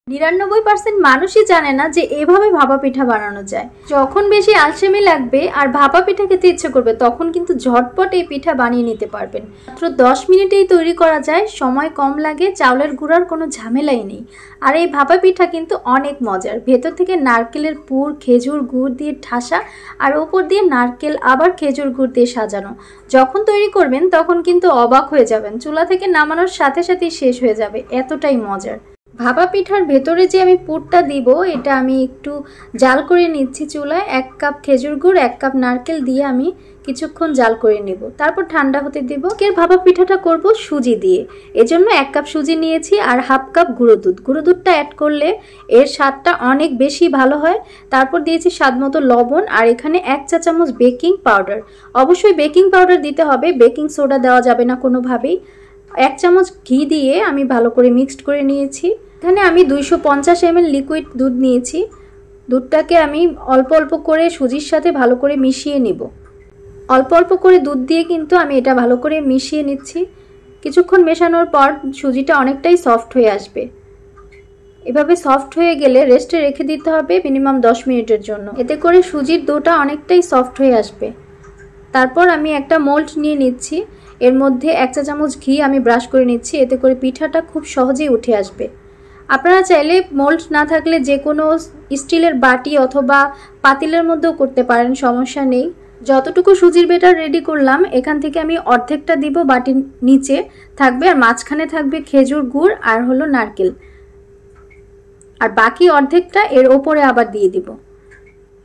99% মানুষই জানে না যে এভাবে ভাপা পিঠা বানানো যায়। যখন বেশি আলসেমি লাগবে আর ভাপা পিঠা খেতে ইচ্ছে করবে তখন কিন্তু ঝটপট এই পিঠা বানিয়ে নিতে পারবেন। মাত্র 10 মিনিটেই তৈরি করা যায়, সময় কম লাগে, চাউলের গুঁড়ার কোনো ঝামেলাই নেই। আর এই ভাপা পিঠা কিন্তু অনেক মজার, ভেতর থেকে নারকেলের পুর, খেজুর গুড় দিয়ে ঠাসা আর ওপর দিয়ে নারকেল আবার খেজুর গুড় দিয়ে সাজানো। যখন তৈরি করবেন তখন কিন্তু অবাক হয়ে যাবেন, চুলা থেকে নামানোর সাথে সাথেই শেষ হয়ে যাবে, এতটাই মজার। ভাপা পিঠার ভেতরে যে আমি পুরটা দিব এটা আমি একটু জাল করে নিচ্ছি চুলায়। 1 কাপ খেজুর গুড়, 1 কাপ নারকেল দিয়ে আমি কিছুক্ষণ জাল করে নেব, তারপর ঠান্ডা হতে দেব। এর ভাপা পিঠাটা করব সুজি দিয়ে, এজন্য 1 কাপ সুজি নিয়েছি আর 1/2 কাপ গুঁড়ো দুধ। গুঁড়ো দুধটা অ্যাড করলে এর স্বাদটা অনেক বেশি ভালো হয়। তারপর দিয়েছি স্বাদ মতো লবণ আর এখানে 1 চা চামচ বেকিং পাউডার। অবশ্যই বেকিং পাউডার দিতে হবে, বেকিং সোডা দেওয়া যাবে না কোনোভাবেই। 1 চামচ ঘি দিয়ে আমি ভালো করে মিক্সড করে নিয়েছি। এখানে আমি 250 ml লিকুইড দুধ নিয়েছি। দুধটাকে আমি অল্প অল্প করে সুজির সাথে ভালো করে মিশিয়ে নিব। অল্প অল্প করে দুধ দিয়ে কিন্তু আমি এটা ভালো করে মিশিয়ে নিচ্ছি। কিছুক্ষণ মেশানোর পর সুজিটা অনেকটাই সফট হয়ে আসবে। এভাবে সফট হয়ে গেলে রেস্টে রেখে দিতে হবে মিনিমাম 10 মিনিটের জন্য, এতে করে সুজির ডোটা অনেকটাই সফট হয়ে আসবে। তারপর আমি একটা মোল্ড নিয়ে নিচ্ছি, এর মধ্যে 1 চা চামচ ঘি আমি ব্রাশ করে নিচ্ছি, এতে করে পিঠাটা খুব সহজেই উঠে আসবে। আপনারা চাইলে মোল্ড না থাকলে যে কোনো স্টিলের বাটি অথবা পাতিলের মধ্যেও করতে পারেন, সমস্যা নেই। যতটুকু সুজির ব্যাটার রেডি করলাম এখান থেকে আমি অর্ধেকটা দিব বাটির নিচে থাকবে, আর মাঝখানে থাকবে খেজুর গুড় আর হলো নারকেল, আর বাকি অর্ধেকটা এর ওপরে আবার দিয়ে দিব।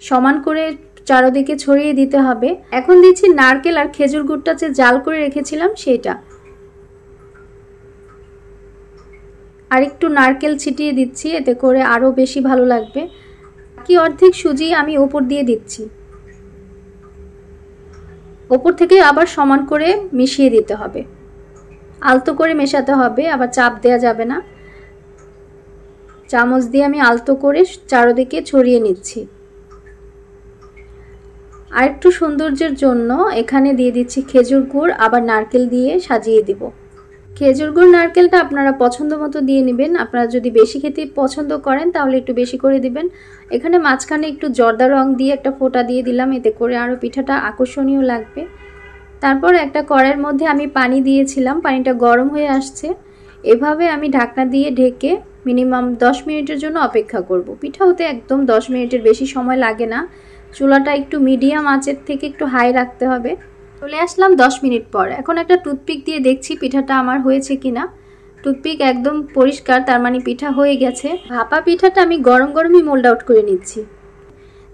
সমান করে চারদিকে ছড়িয়ে দিতে হবে। এখন দিচ্ছি নারকেল আর খেজুর গুড়টা যে জাল করে রেখেছিলাম সেটা, আর একটু নারকেল ছিটিয়ে দিচ্ছি, এতে করে আরো বেশি ভালো লাগবে। বাকি অর্ধেক সুজি আমি উপর দিয়ে দিচ্ছি, উপর থেকে আবার সমান করে মিশিয়ে দিতে হবে, আলতো করে মেশাতে হবে, আবার চাপ দেওয়া যাবে না। চামচ দিয়ে আমি আলতো করে চারদিকে ছড়িয়ে নিচ্ছি। আর একটু সৌন্দর্যের জন্য এখানে দিয়ে দিচ্ছি খেজুর গুড়, আবার নারকেল দিয়ে সাজিয়ে দিব। খেজুর গুড় নারকেলটা আপনারা পছন্দ মতো দিয়ে নেবেন। আপনারা যদি বেশি খেতে পছন্দ করেন তাহলে একটু বেশি করে দিবেন। এখানে মাঝখানে একটু জর্দা রং দিয়ে একটা ফোঁটা দিয়ে দিলাম, এতে করে আরও পিঠাটা আকর্ষণীয় লাগবে। তারপর একটা কড়াইয়ের মধ্যে আমি পানি দিয়েছিলাম, পানিটা গরম হয়ে আসছে। এভাবে আমি ঢাকনা দিয়ে ঢেকে মিনিমাম 10 মিনিটের জন্য অপেক্ষা করব। পিঠা হতে একদম 10 মিনিটের বেশি সময় লাগে না। চুলাটা একটু মিডিয়াম আঁচের থেকে একটু হাই রাখতে হবে। চলে আসলাম 10 মিনিট পর। এখন একটা টুথপিক দিয়ে দেখছি পিঠাটা আমার হয়েছে কিনা। টুথপিক একদম পরিষ্কার, তার মানে পিঠা হয়ে গেছে। ভাপা পিঠাটা আমি গরম গরমই মোল্ড আউট করে নিচ্ছি।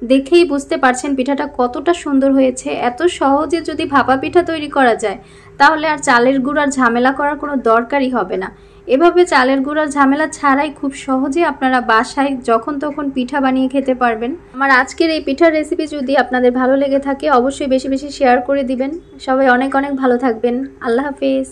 দেখেই বুঝতে পারছেন পিঠাটা কতটা সুন্দর হয়েছে। এত সহজে যদি ভাপা পিঠা তৈরি করা যায় তাহলে আর চালের গুঁড়ার ঝামেলা করার কোনো দরকারই হবে না। এভাবে চালের গুঁড়ার ঝামেলা ছাড়াই খুব সহজে আপনারা বাসায় যখন তখন পিঠা বানিয়ে খেতে পারবেন। আমার আজকের এই পিঠার রেসিপি যদি আপনাদের ভালো লেগে থাকে অবশ্যই বেশি বেশি শেয়ার করে দিবেন। সবাই অনেক অনেক ভালো থাকবেন। আল্লাহ হাফেজ।